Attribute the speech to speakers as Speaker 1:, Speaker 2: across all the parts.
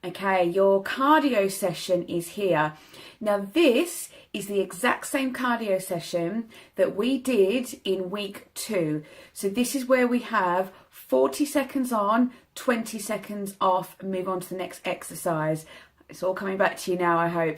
Speaker 1: Okay, your cardio session is here. Now this is the exact same cardio session that we did in week 2. So this is where we have 40 seconds on, 20 seconds off, and move on to the next exercise. It's all coming back to you now, I hope.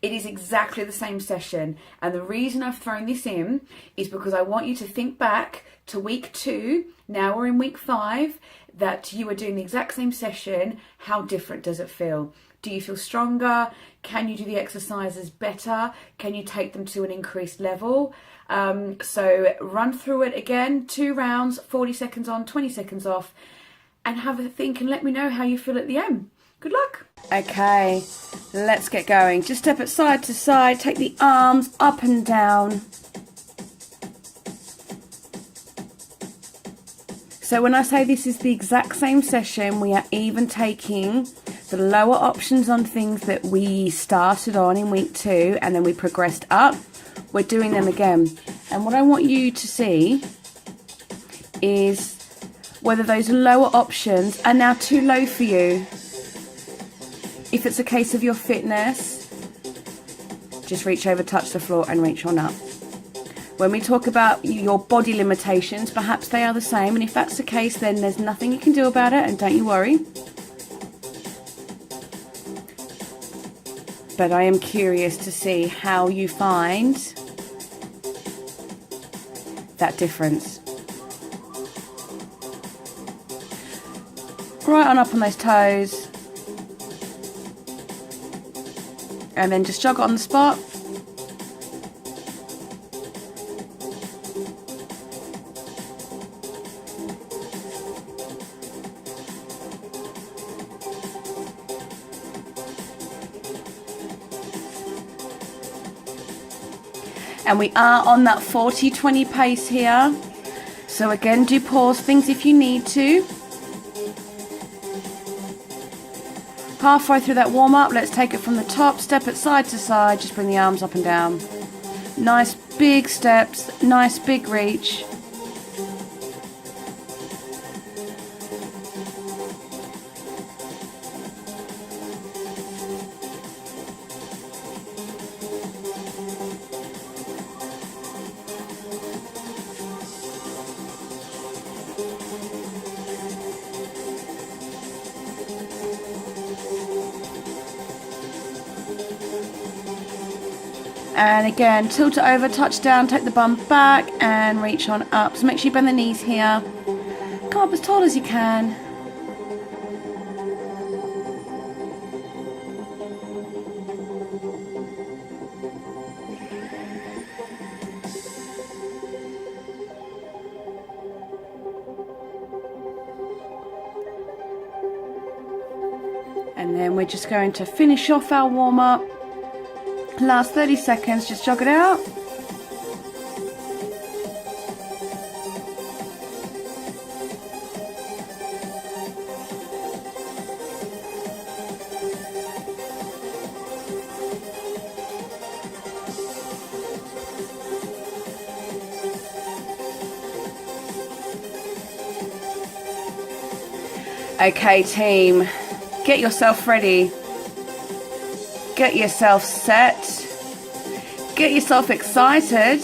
Speaker 1: It is exactly the same session. And the reason I've thrown this in is because I want you to think back to week 2. Now we're in week 5, that you are doing the exact same session. How different does it feel? Do you feel stronger? Can you do the exercises better? Can you take them to an increased level? So run through it again, 2 rounds, 40 seconds on, 20 seconds off, and have a think and let me know how you feel at the end. Good luck. Okay, let's get going. Just step it side to side, take the arms up and down. So when I say this is the exact same session, we are even taking the lower options on things that we started on in week 2 and then we progressed up. We're doing them again. And what I want you to see is whether those lower options are now too low for you. If it's a case of your fitness, just reach over, touch the floor and reach on up. When we talk about your body limitations, perhaps they are the same, and if that's the case, then there's nothing you can do about it, and don't you worry. But I am curious to see how you find that difference. Right on up on those toes. And then just jog it on the spot. And we are on that 40-20 pace here. So again, do pause things if you need to. Halfway through that warm up, let's take it from the top, step it side to side, just bring the arms up and down. Nice big steps, nice big reach. And again, tilt it over, touch down, take the bum back and reach on up. So make sure you bend the knees here. Come up as tall as you can. And then we're just going to finish off our warm-up. Last 30 seconds, just jog it out. Okay, team, get yourself ready. Get yourself set, get yourself excited,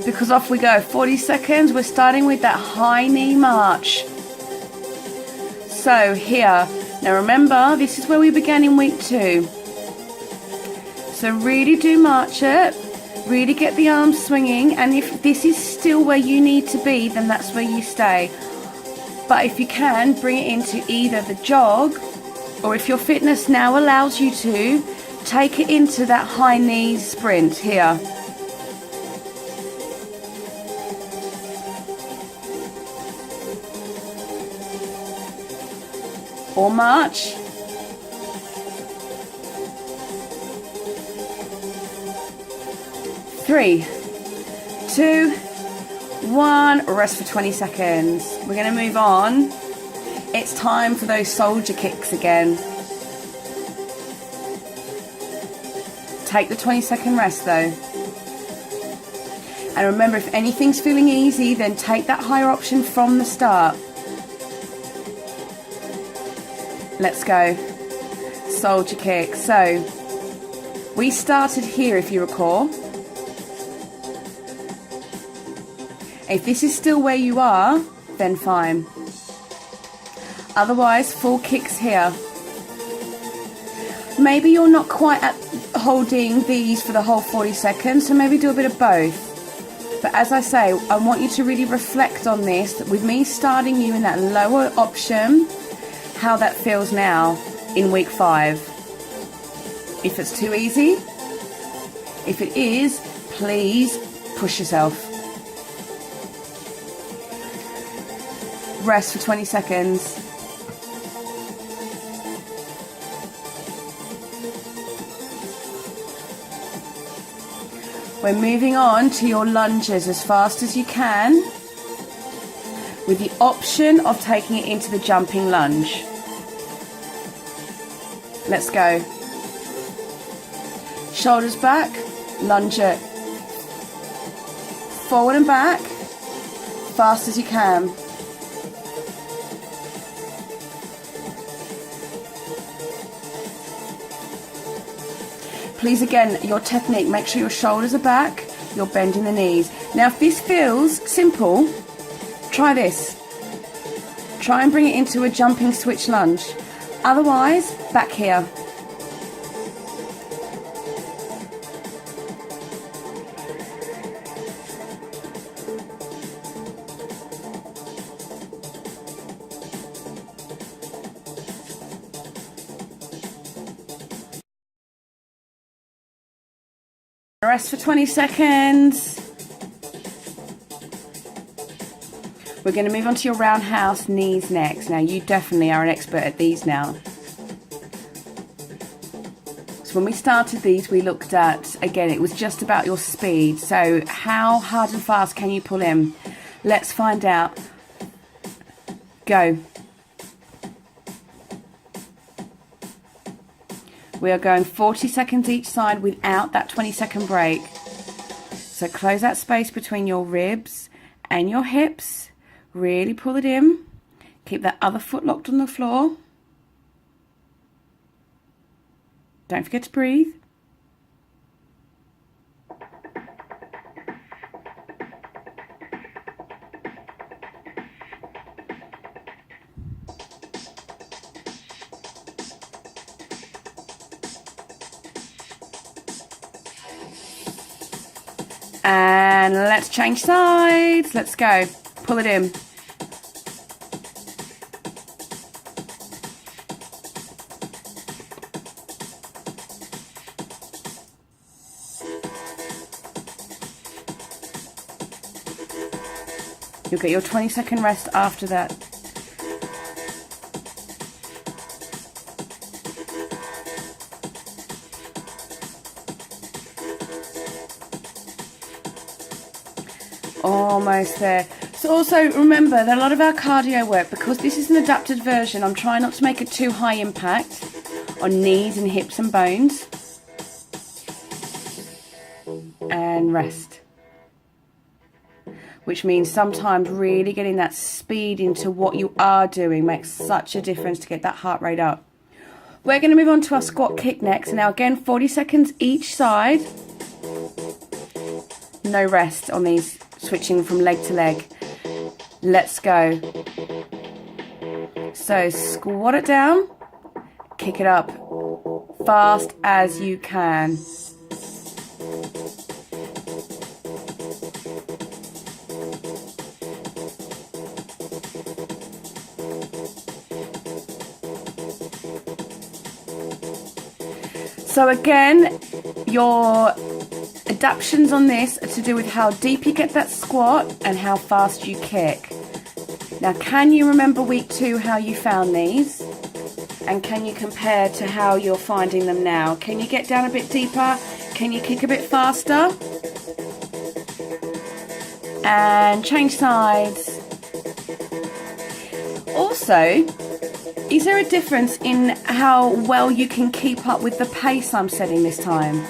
Speaker 1: because off we go. 40 seconds, we're starting with that high knee march. So here, now remember, this is where we began in week 2. So really do march it, really get the arms swinging, and if this is still where you need to be, then that's where you stay. But if you can, bring it into either the jog, or if your fitness now allows you to, take it into that high knee sprint here. Or march. Three, 2, 1, rest for 20 seconds. We're going to move on. It's time for those soldier kicks again. Take the 20-second rest though. And remember, if anything's feeling easy, then take that higher option from the start. Let's go. soldier kick. So we started here, if you recall. If this is still where you are, then fine. Otherwise, full kicks here. Maybe you're not quite at holding these for the whole 40 seconds, so maybe do a bit of both. But as I say, I want you to really reflect on this, with me starting you in that lower option, how that feels now in week 5. If it's too easy, if it is, please push yourself. Rest for 20 seconds. We're moving on to your lunges as fast as you can, with the option of taking it into the jumping lunge. Let's go. Shoulders back, lunge it. Forward and back, fast as you can. Please, again, your technique, make sure your shoulders are back, you're bending the knees. Now, if this feels simple, try this. Try and bring it into a jumping switch lunge. Otherwise, back here. Rest for 20 seconds. We're going to move on to your roundhouse knees next. Now, you definitely are an expert at these now. So when we started these, we looked at, again, it was just about your speed. So how hard and fast can you pull in? Let's find out. Go. We are going 40 seconds each side without that 20-second break. So close that space between your ribs and your hips. Really pull it in. Keep that other foot locked on the floor. Don't forget to breathe. And let's change sides. Let's go. Pull it in. You'll get your 20-second rest after that. Almost there. So also remember that a lot of our cardio work, because this is an adapted version, I'm trying not to make it too high impact on knees and hips and bones. And rest. Which means sometimes really getting that speed into what you are doing makes such a difference to get that heart rate up. We're going to move on to our squat kick next. Now again, 40 seconds each side. No rest on these, switching from leg to leg. Let's go. So squat it down, kick it up, fast as you can. So again, your adaptations on this are to do with how deep you get that squat and how fast you kick. Now, can you remember week 2 how you found these? And can you compare to how you're finding them now? Can you get down a bit deeper? Can you kick a bit faster? And change sides. Also, is there a difference in how well you can keep up with the pace I'm setting this time?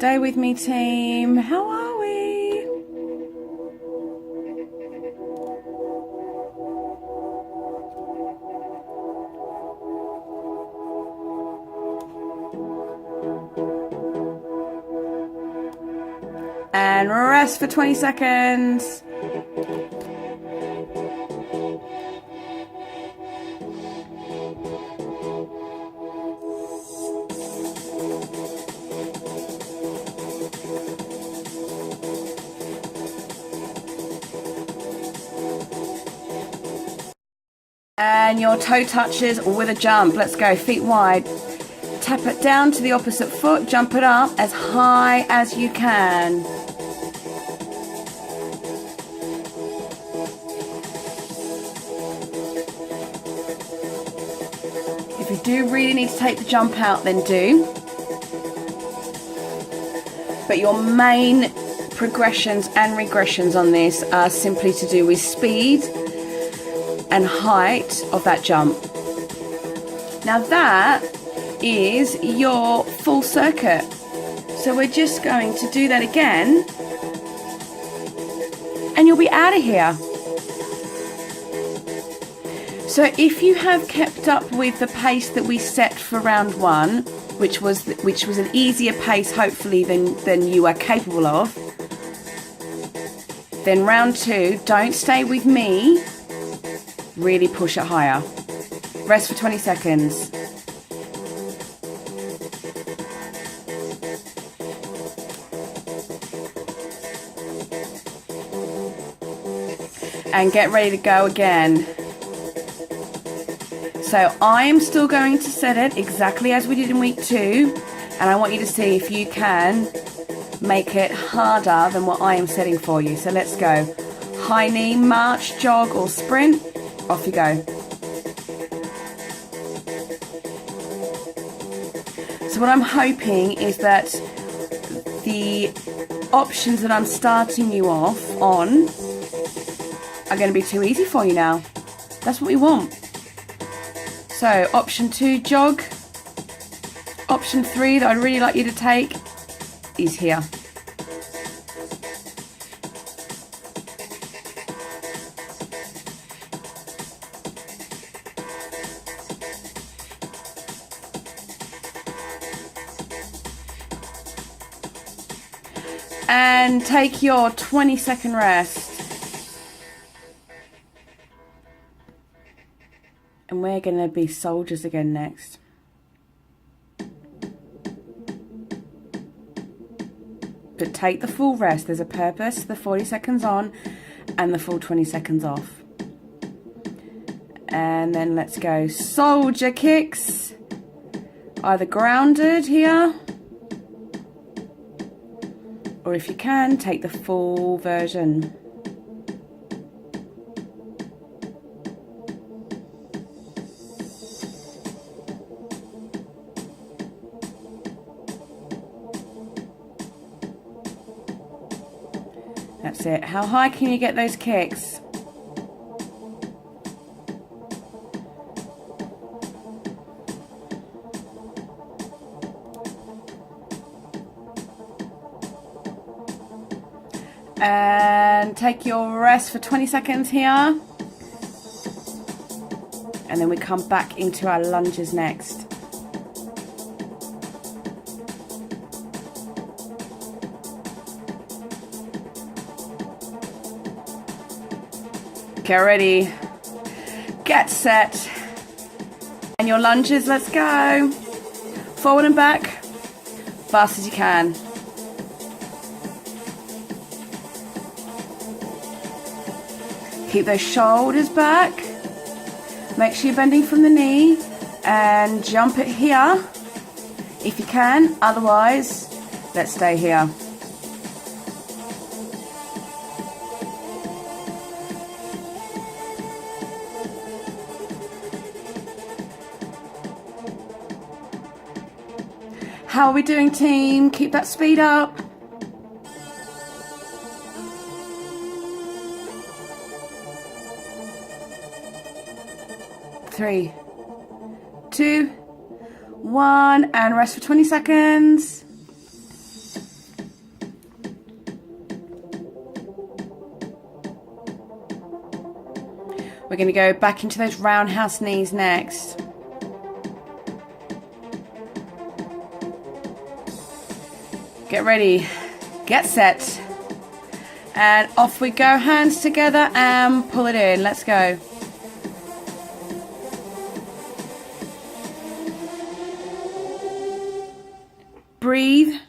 Speaker 1: Stay with me, team. How are we? And rest for 20 seconds. And your toe touches with a jump. Let's go, feet wide. Tap it down to the opposite foot, jump it up as high as you can. If you do really need to take the jump out, then do. But your main progressions and regressions on this are simply to do with speed and height of that jump. Now that is your full circuit. So we're just going to do that again and you'll be out of here. So if you have kept up with the pace that we set for round one, which was an easier pace hopefully than you are capable of, then round two, don't stay with me. Really push it higher. Rest for 20 seconds. And get ready to go again. So I am still going to set it exactly as we did in week 2, and I want you to see if you can make it harder than what I am setting for you. So let's go. High knee, march, jog or sprint. Off you go. So what I'm hoping is that the options that I'm starting you off on are going to be too easy for you now. That's what we want. So option 2, jog. Option 3 that I'd really like you to take is here. And take your 20-second rest. And we're going to be soldiers again next. But take the full rest. There's a purpose, the 40 seconds on and the full 20 seconds off. And then let's go soldier kicks. Either grounded here, or if you can, take the full version. That's it. How high can you get those kicks? And take your rest for 20 seconds here. And then we come back into our lunges next. Get ready. Get set. And your lunges, let's go. Forward and back. Fast as you can. Keep those shoulders back. Make sure you're bending from the knee and jump it here if you can. Otherwise, let's stay here. How are we doing, team? Keep that speed up. Three, 2, 1, and rest for 20 seconds. We're going to go back into those roundhouse knees next. Get ready, get set, and off we go, hands together and pull it in. Let's go. Breathe.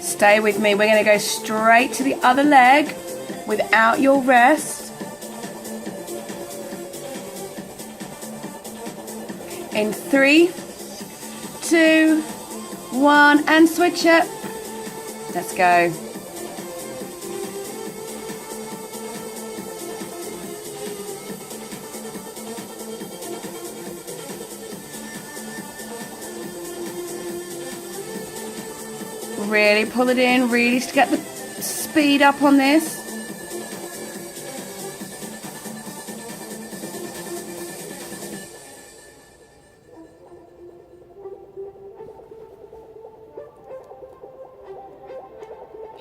Speaker 1: Stay with me. We're going to go straight to the other leg without your rest. In 3, 2, 1, and switch it. Let's go. Really pull it in, really to get the speed up on this.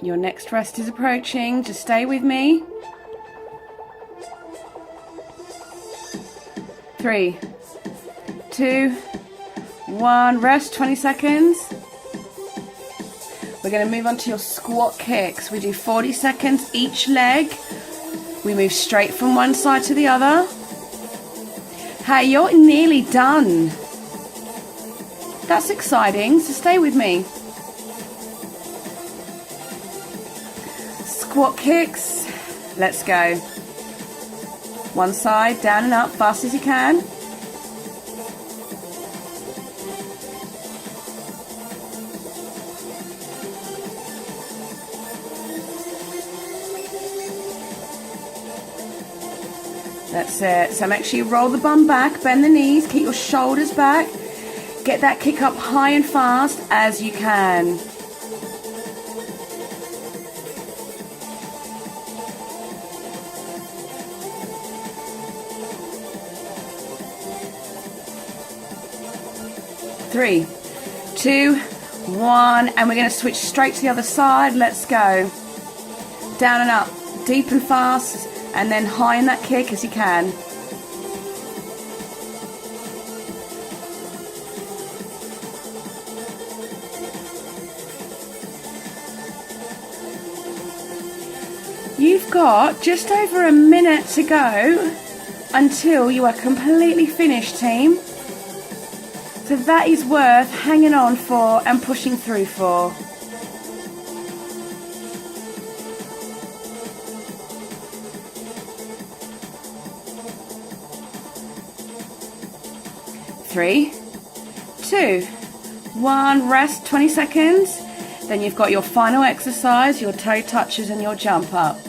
Speaker 1: Your next rest is approaching. Just stay with me. 3, 2, 1. Rest 20 seconds. We're going to move on to your squat kicks. We do 40 seconds each leg. We move straight from one side to the other. Hey, you're nearly done. That's exciting, so stay with me. Squat kicks. Let's go. One side, down and up, fast as you can. That's it. So make sure you roll the bum back, bend the knees, keep your shoulders back. Get that kick up high and fast as you can. Three, 2, 1, and we're going to switch straight to the other side. Let's go. Down and up, deep and fast, and then high in that kick as you can. You've got just over a minute to go until you are completely finished, team. So that is worth hanging on for and pushing through for. Three, 2, 1, rest 20 seconds. Then you've got your final exercise, your toe touches and your jump up.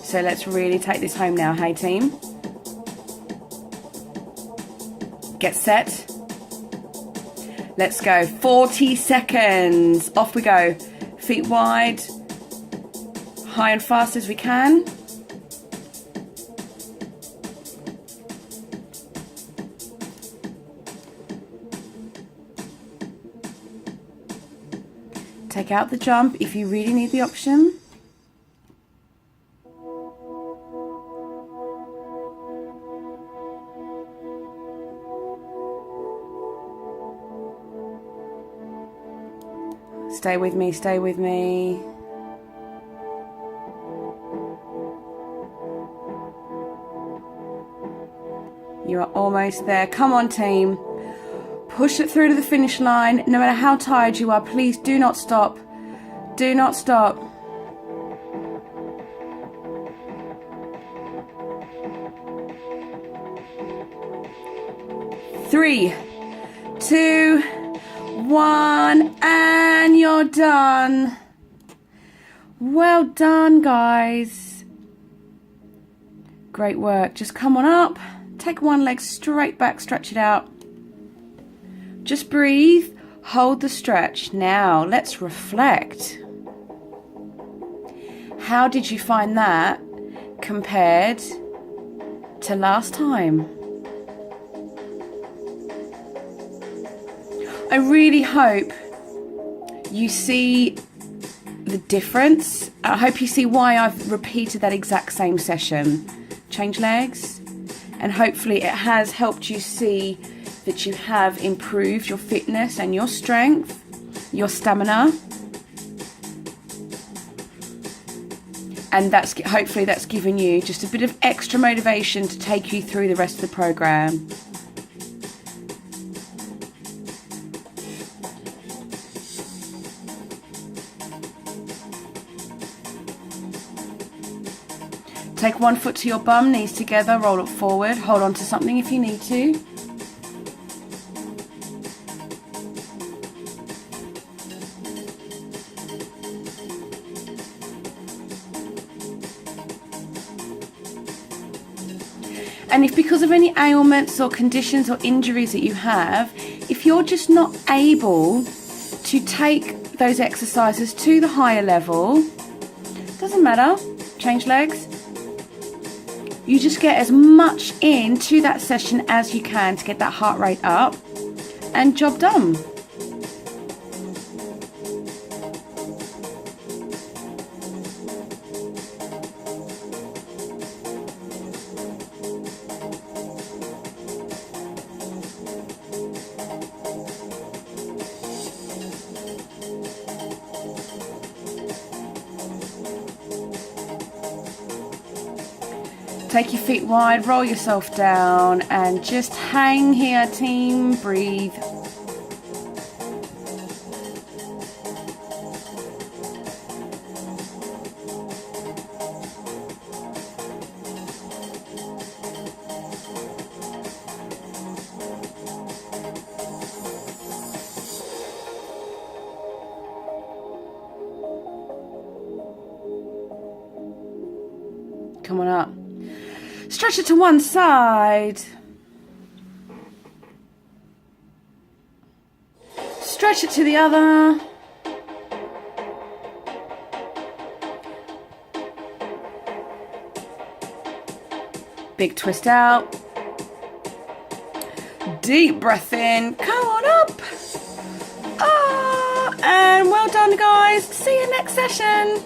Speaker 1: So let's really take this home now, hey team. Get set. Let's go. 40 seconds. Off we go. Feet wide. High and fast as we can. Take out the jump if you really need the option. Stay with me, stay with me. You are almost there. Come on, team. Push it through to the finish line. No matter how tired you are, please do not stop. Do not stop. Three, 2, 1, and you're done. Well done, guys. Great work. Just come on up. Take one leg straight back, stretch it out. Just breathe. Hold the stretch. Now let's reflect. How did you find that compared to last time? I really hope you see the difference. I hope you see why I've repeated that exact same session. Change legs. And hopefully it has helped you see that you have improved your fitness and your strength, your stamina. And hopefully that's given you just a bit of extra motivation to take you through the rest of the program. Take one foot to your bum, knees together, roll it forward, hold on to something if you need to. And if because of any ailments or conditions or injuries that you have, if you're just not able to take those exercises to the higher level, doesn't matter, change legs. You just get as much into that session as you can to get that heart rate up, and job done. Take your feet wide, roll yourself down, and just hang here, team. Breathe. Come on up. Stretch it to one side. Stretch it to the other. Big twist out. Deep breath in. Come on up. And well done, guys. See you next session.